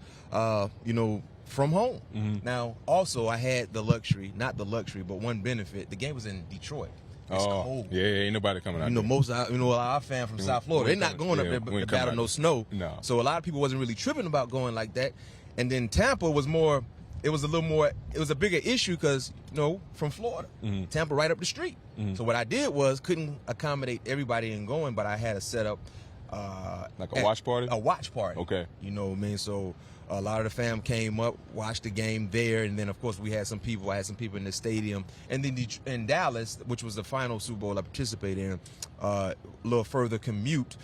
Speaker 1: you know, from home. Now, also, I had the luxury, not the luxury, but one benefit. The game was in Detroit. It's cold.
Speaker 2: Yeah, ain't nobody coming out.
Speaker 1: You know,
Speaker 2: there.
Speaker 1: Our fam from South Florida, they're not going up there to battle no snow.
Speaker 2: No.
Speaker 1: So a lot of people wasn't really tripping about going like that. And then Tampa was more. It was a bigger issue because, you know, from Florida, Tampa right up the street. So what I did was couldn't accommodate everybody in going, but I had to set up
Speaker 2: like a watch party.
Speaker 1: A watch party.
Speaker 2: Okay.
Speaker 1: You know what I mean? So a lot of the fam came up, watched the game there, and then of course we had some people. I had some people in the stadium, and then in Dallas, which was the final Super Bowl I participated in, a little further commute.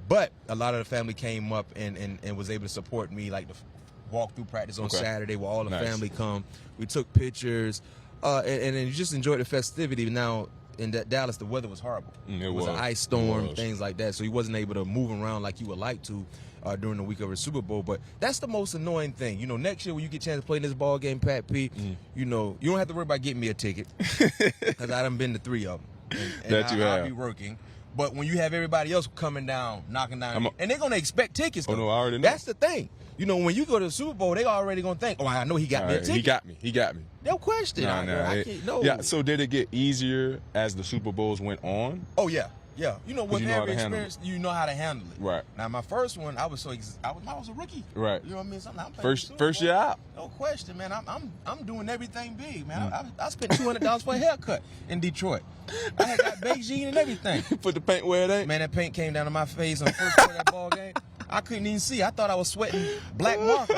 Speaker 1: But a lot of the family came up and was able to support me, like the walk-through practice on Saturday where all the family come. We took pictures, and then you just enjoyed the festivity. Now, in Dallas, the weather was horrible. It was an ice storm, things like that, so you wasn't able to move around like you would like to during the week of the Super Bowl. But that's the most annoying thing. You know, next year when you get a chance to play in this ball game, Pat P, you know, you don't have to worry about getting me a ticket because I done been to 3 of them. And I'll be working. But when you have everybody else coming down, knocking down, and they're going to expect tickets.
Speaker 2: Oh, no, I already know.
Speaker 1: That's the thing. You know, when you go to the Super Bowl, they already going to think, oh, I know he got me a ticket.
Speaker 2: He got me.
Speaker 1: No question.
Speaker 2: Yeah, so did it get easier as the Super Bowls went on?
Speaker 1: Oh, yeah. Yeah, you know, with every experience, you know how to handle it.
Speaker 2: Right.
Speaker 1: Now, my first one, I was a rookie.
Speaker 2: Right.
Speaker 1: You know what I mean? I'm playing
Speaker 2: first year out.
Speaker 1: No question, man. I'm doing everything big, man. I spent $200 for a haircut in Detroit. I had got Beijing and everything.
Speaker 2: Put the paint where it ain't.
Speaker 1: Man, that paint came down to my face on the first part of that ball game. I couldn't even see. I thought I was sweating black marker.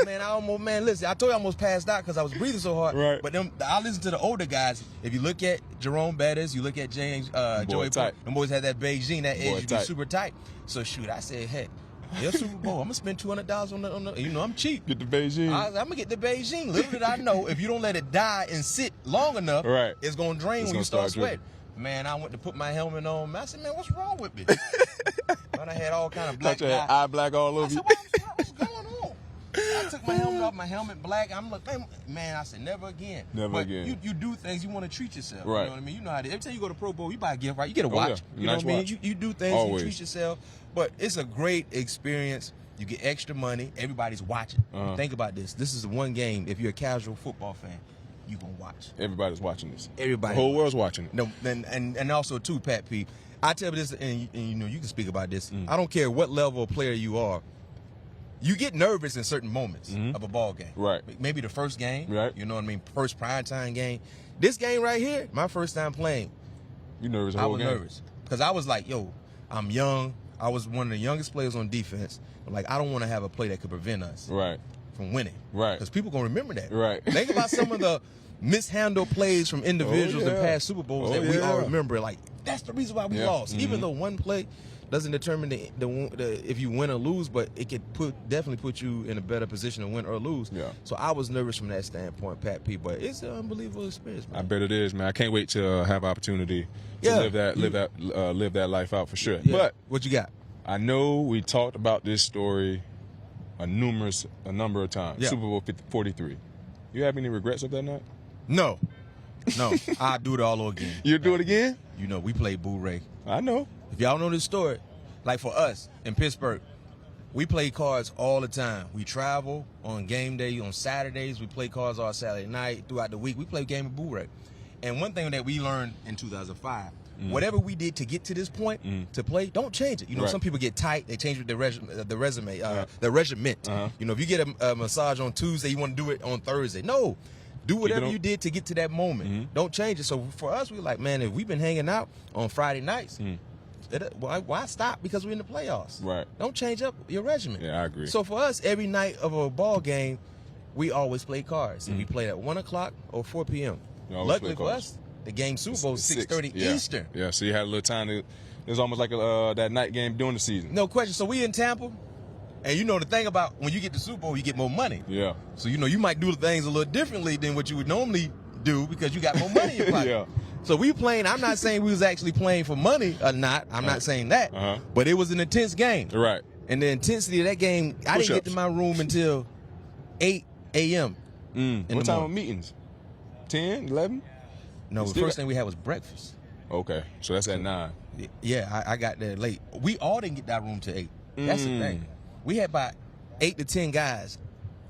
Speaker 1: Man, listen, I told you I almost passed out because I was breathing so hard.
Speaker 2: Right.
Speaker 1: But I listen to the older guys. If you look at Jerome Bettis, you look at James, Joey, them boys had that Beijing, that edge be super tight. So shoot, I said, hey, it's Super Bowl. I'm gonna spend $200 on the. You know, I'm cheap.
Speaker 2: Get the Beijing.
Speaker 1: I'm gonna get the Beijing. Little did I know, if you don't let it die and sit long enough, it's gonna drain when you start sweating. Man, I went to put my helmet on. I said, man, what's wrong with me? And I had all kind of black
Speaker 2: eye black all over you.
Speaker 1: What's going on? I took my helmet off, my helmet black. I'm like, man, I said, never again.
Speaker 2: Never again.
Speaker 1: You do things, you want to treat yourself.
Speaker 2: Right.
Speaker 1: You know what I mean? You know how to. Every time you go to Pro Bowl, you buy a gift, right? You get a watch.
Speaker 2: Yeah.
Speaker 1: You know
Speaker 2: Nice
Speaker 1: what I mean?
Speaker 2: watch.
Speaker 1: You do things,
Speaker 2: Always.
Speaker 1: you treat yourself. But it's a great experience. You get extra money. Everybody's watching. Think about this. This is one game. If you're a casual football fan, you gonna watch.
Speaker 2: Everybody's watching this.
Speaker 1: Everybody.
Speaker 2: The whole world's watching it.
Speaker 1: No, and also too, Pat P. I tell you this, and you know you can speak about this. I don't care what level of player you are. You get nervous in certain moments of a ball game.
Speaker 2: Right.
Speaker 1: Maybe the first game.
Speaker 2: Right.
Speaker 1: You know what I mean? First primetime game. This game right here, my first time playing.
Speaker 2: You nervous the whole game?
Speaker 1: I was nervous because I was like, yo, I'm young. I was one of the youngest players on defense. Like, I don't want to have a play that could prevent us from winning.
Speaker 2: Right.
Speaker 1: Because people gonna remember that.
Speaker 2: Right.
Speaker 1: Think about some of the mishandled plays from individuals in past Super Bowls that we all remember. Like, that's the reason why we lost. Even though one play doesn't determine the if you win or lose, but it could definitely put you in a better position to win or lose.
Speaker 2: Yeah.
Speaker 1: So I was nervous from that standpoint, Pat P. But it's an unbelievable experience, man.
Speaker 2: I bet it is, man. I can't wait to have opportunity to live that life out for sure.
Speaker 1: Yeah.
Speaker 2: But
Speaker 1: what you got?
Speaker 2: I know we talked about this story a number of times.
Speaker 1: Yeah.
Speaker 2: Super Bowl 43. You have any regrets of that night?
Speaker 1: No. I'll do it all over again.
Speaker 2: You'll do it again?
Speaker 1: You know, we played Boo Ray.
Speaker 2: I know.
Speaker 1: If y'all know this story, like for us in Pittsburgh, we play cards all the time. We travel on game day on Saturdays. We play cards all Saturday night. Throughout the week, we play game of Boo Ray. And one thing that we learned in 2005, whatever we did to get to this point to play, don't change it. You know, some people get tight. They change the regiment. You know, if you get a massage on Tuesday, you want to do it on Thursday. No. Do whatever you did to get to that moment. Don't change it. So for us, we're like, man, if we've been hanging out on Friday nights, why stop? Because we're in the playoffs.
Speaker 2: Right.
Speaker 1: Don't change up your regimen.
Speaker 2: Yeah, I agree.
Speaker 1: So for us, every night of a ball game, we always play cards. And we played at 1 o'clock or 4 p.m. Luckily for us, the game Super Bowl 6:30 Eastern.
Speaker 2: Yeah, so you had a little time to. It was almost like that night game during the season.
Speaker 1: No question. So we in Tampa, and you know the thing about when you get the Super Bowl, you get more money.
Speaker 2: Yeah.
Speaker 1: So you might do things a little differently than what you would normally do because you got more money in your pocket.
Speaker 2: Yeah.
Speaker 1: So we playing. I'm not saying we was actually playing for money or not. I'm not saying that. But it was an intense game.
Speaker 2: Right.
Speaker 1: And the intensity of that game, I didn't get to my room until 8 a.m.
Speaker 2: What time were meetings? 10, 11?
Speaker 1: No, the first thing we had was breakfast.
Speaker 2: Okay, so that's at 9.
Speaker 1: Yeah, I got there late. We all didn't get that room till 8. That's the thing. We had about 8 to 10 guys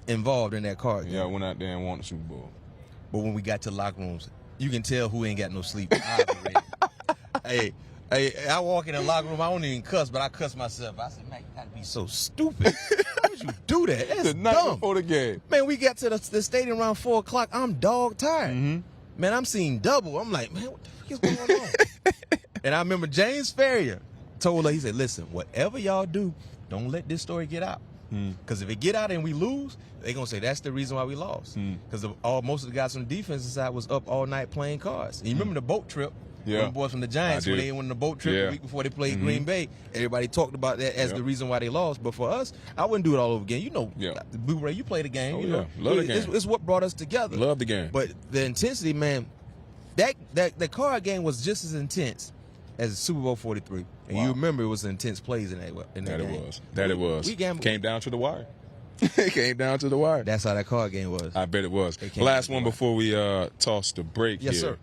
Speaker 1: involved in that card game.
Speaker 2: Yeah, I went out there and won the Super Bowl.
Speaker 1: But when we got to locker rooms, you can tell who ain't got no sleep. Hey, I walk in the locker room, I don't even cuss, but I cuss myself. I said, man, you gotta be so stupid. Why would you do that? That's
Speaker 2: the night
Speaker 1: dumb.
Speaker 2: before the game.
Speaker 1: Man, we got to the stadium around 4 o'clock. I'm dog tired. Man, I'm seeing double. I'm like, man, what the fuck is going on? And I remember James Ferrier told her, he said, listen, whatever y'all do, don't let this story get out. Because if it get out and we lose, they're going to say that's the reason why we lost. Because most of the guys on the defensive side was up all night playing cards. And you remember the boat trip?
Speaker 2: Yeah.
Speaker 1: The boys from the Giants, when they went on the boat trip the week before they played Green Bay, everybody talked about that as the reason why they lost. But for us, I wouldn't do it all over again. You know, Blu-ray, you play the game.
Speaker 2: Oh,
Speaker 1: you know,
Speaker 2: love the game.
Speaker 1: It's what brought us together.
Speaker 2: Love the game.
Speaker 1: But the intensity, man, that card game was just as intense as Super Bowl 43. And you remember it was intense plays in that game.
Speaker 2: That it was. We gambled. Came down to the wire. It came down to the wire.
Speaker 1: That's how that card game was.
Speaker 2: I bet it was. Last one before we toss the break here.
Speaker 1: Yes, sir.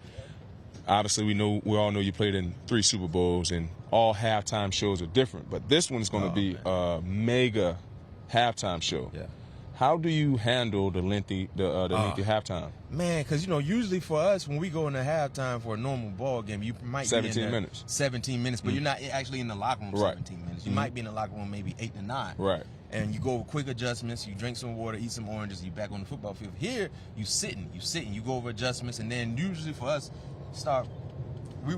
Speaker 2: Obviously, we all know you played in 3 Super Bowls, and all halftime shows are different. But this one is going to be a mega halftime show.
Speaker 1: Yeah.
Speaker 2: How do you handle the lengthy halftime?
Speaker 1: Man, because usually for us when we go into halftime for a normal ball game, you might
Speaker 2: 17
Speaker 1: be in
Speaker 2: minutes.
Speaker 1: 17 minutes, but you're not actually in the locker room 17 minutes. You might be in the locker room maybe 8 to 9.
Speaker 2: Right.
Speaker 1: And you go over quick adjustments, you drink some water, eat some oranges, you back on the football field. Here, you sitting, you go over adjustments, and then usually for us,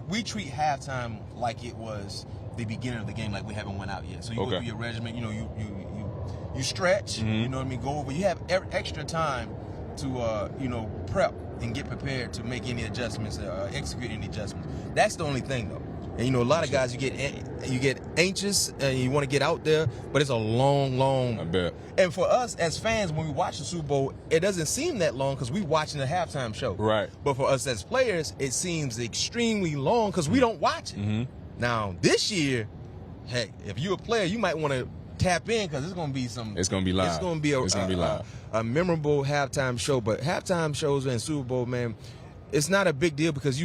Speaker 1: we treat halftime like it was the beginning of the game, like we haven't went out yet. So you go through your regimen, you stretch, you know what I mean, go over. You have extra time to prep and get prepared to make any adjustments, execute any adjustments. That's the only thing though. And a lot of guys you get anxious and you want to get out there, but it's a long.
Speaker 2: I bet.
Speaker 1: And for us as fans, when we watch the Super Bowl, it doesn't seem that long because we watching the halftime show.
Speaker 2: Right.
Speaker 1: But for us as players, it seems extremely long because we don't watch it. Now this year, heck, if you're a player, you might want to tap in because it's going to be some.
Speaker 2: It's going to be live.
Speaker 1: It's going to be a memorable halftime show. But halftime shows in Super Bowl, man, it's not a big deal because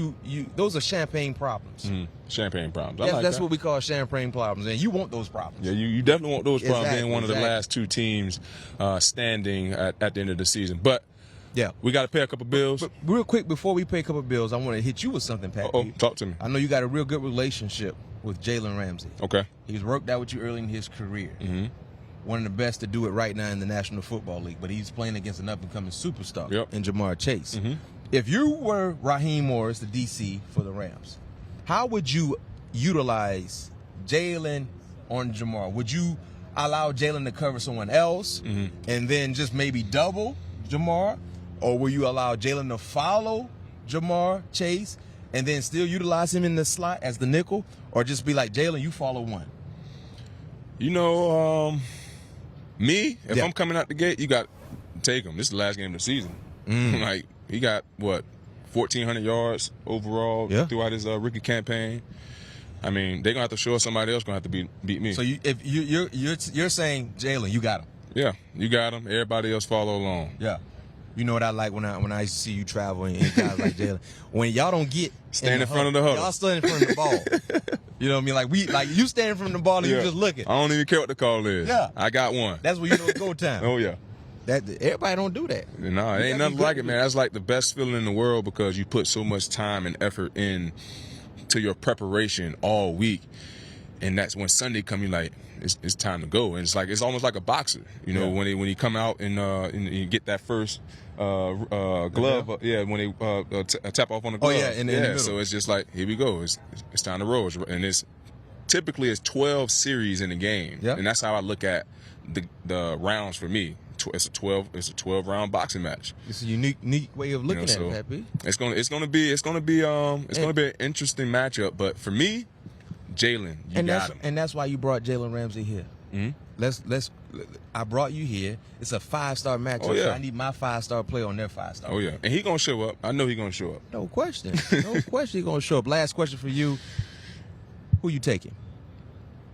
Speaker 1: those are champagne problems.
Speaker 2: Champagne problems.
Speaker 1: That's what we call champagne problems, and you want those problems.
Speaker 2: Yeah, you definitely want those problems being one of the last 2 teams standing at the end of the season. But yeah, we got to pay a couple bills.
Speaker 1: But real quick, before we pay a couple bills, I want to hit you with something, Pat.
Speaker 2: Talk to me.
Speaker 1: I know you got a real good relationship with Jalen Ramsey.
Speaker 2: Okay.
Speaker 1: He's worked out with you early in his career. One of the best to do it right now in the National Football League, but he's playing against an up-and-coming superstar in Jamar Chase. If you were Raheem Morris, the DC for the Rams, how would you utilize Jalen on Jamar? Would you allow Jalen to cover someone else and then just maybe double Jamar? Or will you allow Jalen to follow Jamar Chase and then still utilize him in the slot as the nickel? Or just be like, Jalen, you follow one?
Speaker 2: Me, if I'm coming out the gate, you got to take him. This is the last game of the season. Like, he got, 1,400 yards overall throughout his rookie campaign. I mean, they're going to have to show somebody else going to have to beat me.
Speaker 1: So if you're saying, Jalen, you got him.
Speaker 2: Yeah, you got him. Everybody else follow along.
Speaker 1: Yeah. You know what I like when I used to see you travel and guys like Jalen? When y'all don't get
Speaker 2: stand in front of the huddle.
Speaker 1: Y'all stand in front of the ball. You know what I mean? Like you stand in front of the ball and you just looking.
Speaker 2: I don't even care what the call is. Yeah. I got one.
Speaker 1: That's when you know it's go time.
Speaker 2: Oh, yeah.
Speaker 1: Everybody don't do that.
Speaker 2: No, it ain't nothing like it, man. That's like the best feeling in the world because you put so much time and effort in to your preparation all week. And that's when Sunday come, you're like, it's time to go. And it's almost like a boxer, when he come out and you get that first glove, when they tap off on the glove.
Speaker 1: Oh yeah, in the middle.
Speaker 2: So it's just like, here we go. It's time to roll. And it's 12 series in the game, and that's how I look at the rounds for me. it's a 12 round boxing match.
Speaker 1: It's a unique way of looking at it, Pat B.
Speaker 2: It's gonna be an interesting matchup. But for me, Jalen, you got him.
Speaker 1: And that's why you brought Jalen Ramsey here.
Speaker 2: Mm-hmm.
Speaker 1: I brought you here. It's a 5-star matchup.
Speaker 2: Oh, yeah.
Speaker 1: So I need my 5-star player on their 5-star.
Speaker 2: Oh, yeah. And he going to show up. I know he going to show up.
Speaker 1: No question. No question he going to show up. Last question for you. Who you taking?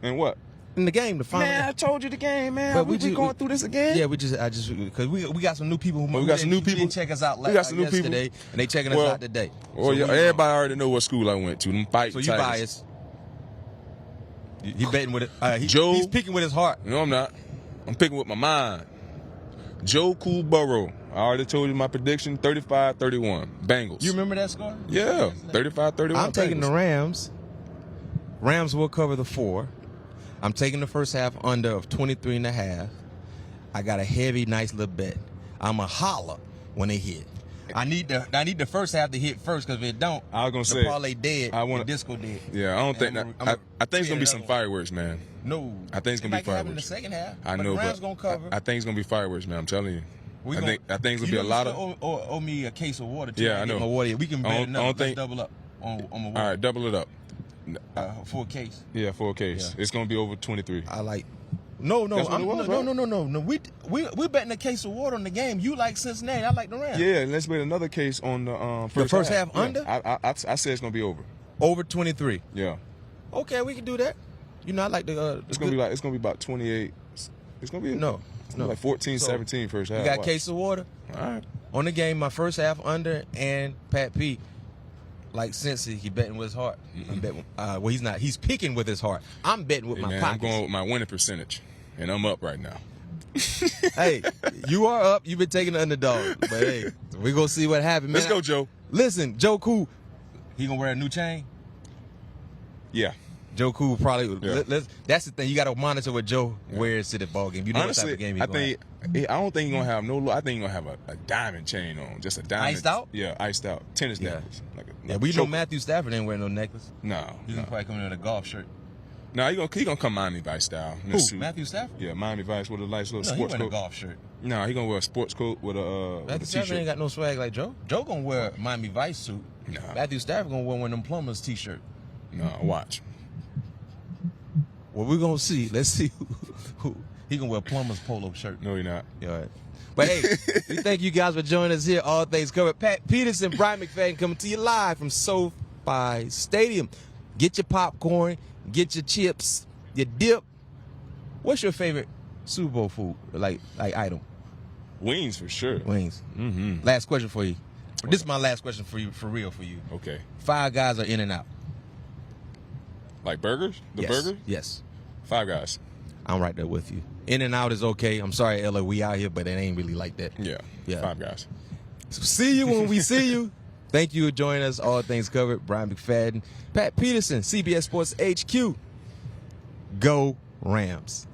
Speaker 2: And what?
Speaker 1: In the game, the final.
Speaker 2: Man, I told you the game, man.
Speaker 1: But
Speaker 2: we going through this again?
Speaker 1: Yeah, because we got some new people who
Speaker 2: didn't
Speaker 1: check us out
Speaker 2: we got some new people.
Speaker 1: yesterday, and they checking us out today.
Speaker 2: Well, so everybody already know what school I went to. Them fighting
Speaker 1: So you
Speaker 2: Tigers.
Speaker 1: biased. He betting with it. He's picking with his heart.
Speaker 2: No, I'm not. I'm picking with my mind. Joe Coolborough. I already told you my prediction, 35-31. Bengals.
Speaker 1: You remember that score?
Speaker 2: Yeah, 35-31.
Speaker 1: I'm taking the Rams. Rams will cover the 4. I'm taking the first half under of 23.5. I got a heavy, nice little bet. I'm a holler when they hit. I need the first half to hit first, because if it don't,
Speaker 2: I was gonna
Speaker 1: the
Speaker 2: say
Speaker 1: parlay dead, the disco dead.
Speaker 2: Yeah, I don't think that. I think it's gonna be some fireworks, man.
Speaker 1: No,
Speaker 2: I think it's gonna be fireworks
Speaker 1: in the second half.
Speaker 2: I know,
Speaker 1: the Rams
Speaker 2: but
Speaker 1: gonna cover.
Speaker 2: I think it's gonna be fireworks, man. I'm telling you. I think it's gonna be a lot of.
Speaker 1: Owe me a case of water. Too.
Speaker 2: Yeah, I know.
Speaker 1: My water. We can bet enough. Let's double up on my water.
Speaker 2: All right, double it up.
Speaker 1: For a case.
Speaker 2: Yeah, for a case. Yeah. It's gonna be over 23.
Speaker 1: I like. No. We betting a case of water on the game. You like Cincinnati. I like the Rams.
Speaker 2: Yeah, let's bet another case on the
Speaker 1: first half under.
Speaker 2: I said it's gonna be over.
Speaker 1: Over 23.
Speaker 2: Yeah.
Speaker 1: Okay, we can do that. You know, I like the.
Speaker 2: It's gonna be about 28. It's gonna be like 14-17 first half.
Speaker 1: You got a case of water.
Speaker 2: All right.
Speaker 1: On the game, my first half under, and Pat P. Like Cincy, he betting with his heart. Well, he's not. He's picking with his heart. I'm betting with my pockets.
Speaker 2: I'm going with my winning percentage, and I'm up right now.
Speaker 1: Hey, you are up. You've been taking the underdog, but hey, we're gonna see what happens.
Speaker 2: Let's go, Joe.
Speaker 1: Listen, Joe Cool. He gonna wear a new chain.
Speaker 2: Yeah.
Speaker 1: Joe Cool probably. Yeah. That's the thing. You got to monitor what Joe wears to the ball game. You know
Speaker 2: honestly,
Speaker 1: what type of game he's going.
Speaker 2: I don't think he's gonna have no. I think he's gonna have a diamond chain on, just a diamond.
Speaker 1: Iced out?
Speaker 2: Yeah, iced out. Tennis necklace.
Speaker 1: We know Matthew Stafford ain't wearing no necklace.
Speaker 2: No,
Speaker 1: he's gonna probably come in with a golf shirt.
Speaker 2: No, he gonna come Miami Vice style.
Speaker 1: Who? Matthew Stafford?
Speaker 2: Yeah, Miami Vice with a nice little
Speaker 1: he
Speaker 2: sports coat.
Speaker 1: a golf shirt.
Speaker 2: No, he gonna wear a sports coat with a
Speaker 1: Matthew Stafford ain't got no swag like Joe. Joe gonna wear a Miami Vice suit.
Speaker 2: No.
Speaker 1: Matthew Stafford gonna wear one of them plumbers t-shirt.
Speaker 2: No, watch.
Speaker 1: Well, we're gonna see. Let's see who he gonna wear a plumber's polo shirt.
Speaker 2: No, you're not.
Speaker 1: All right. But hey, we thank you guys for joining us here. All things covered. Pat Peterson, Bryant McFadden coming to you live from SoFi Stadium. Get your popcorn, get your chips, your dip. What's your favorite Super Bowl food, like item?
Speaker 2: Wings for sure.
Speaker 1: Wings.
Speaker 2: Mm-hmm.
Speaker 1: Last question for you. This is my last question for you, for real for you.
Speaker 2: Okay.
Speaker 1: 5 Guys are In and Out.
Speaker 2: Like burgers? The burger?
Speaker 1: Yes.
Speaker 2: 5 Guys.
Speaker 1: I'm right there with you. In and Out is okay. I'm sorry, Ella, we out here, but it ain't really like that.
Speaker 2: Yeah. 5 Guys.
Speaker 1: So see you when we see you. Thank you for joining us. All things covered. Bryant McFadden, Pat Peterson, CBS Sports HQ. Go Rams.